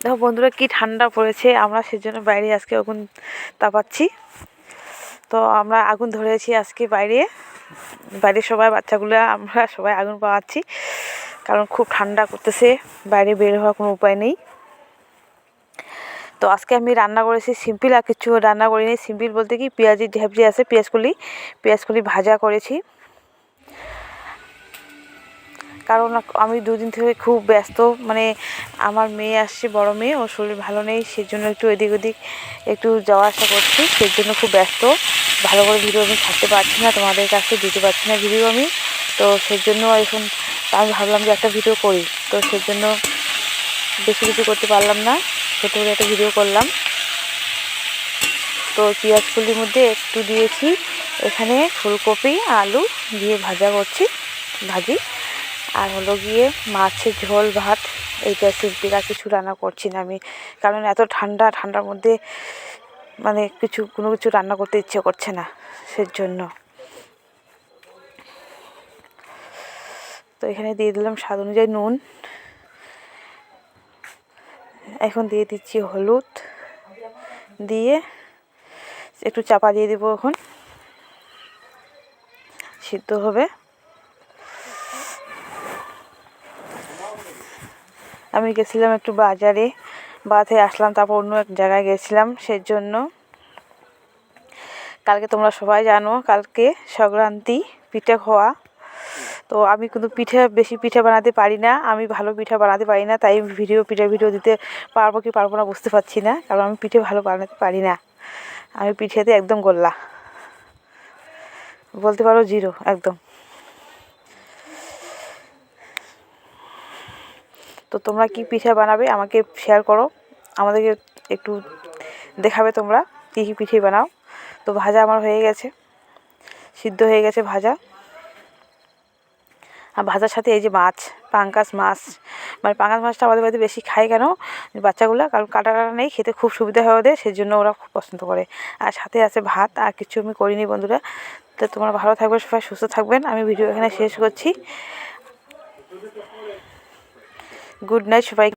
দেখো বন্ধুরা কি ঠান্ডা পড়েছে, আমরা সেজন্য বাইরে আজকে আগুন তাপাচ্ছি। তো আমরা আগুন ধরেছি আজকে বাইরে সবাই বাচ্চাগুলো আমরা সবাই আগুন পাওয়াচ্ছি, কারণ খুব ঠান্ডা করতেছে, বাইরে বের হওয়ার কোনো উপায় নেই। তো আজকে আমি রান্না করেছি সিম্পল, আর কিছু রান্না করিনি। সিম্পল বলতে কি, পেঁয়াজের ঢেবজি আছে, পেঁয়াজকলি ভাজা করেছি। কারণ আমি দুদিন থেকে খুব ব্যস্ত, মানে আমার মেয়ে আসছে, বড় মেয়ে, ওর শরীর ভালো নেই, সেজন্য একটু এদিক ওদিক একটু যাওয়া আসা করছি, সেজন্য খুব ব্যস্ত। ভালো করে ভিডিও আমি ছাড়তে পারছি না, তোমাদের কাছে দিতে পারছি না ভিডিও আমি। তো সেজন্য এখন আমি ভাবলাম যে একটা ভিডিও করি, তো সেজন্য বেশি কিছু করতে পারলাম না, ছোটো করে একটা ভিডিও করলাম। তো পেঁয়াজকলির মধ্যে একটু দিয়েছি এখানে ফুলকপি আলু দিয়ে ভাজা করছি, ভাজি। আর হলো গিয়ে মাছের ঝোল ভাত, এইটা সিম্পল, আর কিছু রান্না করছি না আমি, কারণ এত ঠান্ডার মধ্যে মানে কোনো কিছু রান্না করতে ইচ্ছে করছে না, সেজন্য। তো এখানে দিয়ে দিলাম স্বাদ অনুযায়ী নুন, এখন দিয়ে দিচ্ছি হলুদ, দিয়ে একটু চাপা দিয়ে দেবো, এখন সিদ্ধ হবে। আমি গেছিলাম একটু বাজারে আসলাম, তারপর অন্য এক জায়গায় গেছিলাম, সেজন্য। কালকে তোমরা সবাই জানো কালকে সংক্রান্তি, পিঠে খাওয়া। তো আমি কিন্তু বেশি পিঠে বানাতে পারি না, আমি ভালো পিঠা বানাতে পারি না, তাই ভিডিও দিতে পারবো কি পারবো না বুঝতে পারছি না, কারণ আমি পিঠে ভালো বানাতে পারি না। আমি পিঠেতে একদম গোল্লা, বলতে পারো জিরো একদম। তো তোমরা কি পিঠা বানাবে আমাকে শেয়ার করো, আমাদেরকে একটু দেখাবে তোমরা কী কী পিঠে বানাও। তো ভাজা আমার হয়ে গেছে, সিদ্ধ হয়ে গেছে ভাজা। আর ভাজার সাথে এই যে পাঙ্গাস মাছ, মানে পাঙ্গাস মাছটা আমাদের বাড়িতে বেশি খায়, কেন বাচ্চাগুলো, কারণ কাটা নেই, খেতে খুব সুবিধা হয় ওদের, সেজন্য ওরা খুব পছন্দ করে। আর সাথে আছে ভাত, আর কিছু আমি করিনি বন্ধুরা। তো তোমরা ভালো থাকবে, সবাই সুস্থ থাকবেন, আমি ভিডিও এখানে শেষ করছি। গুড নাইট সবাই।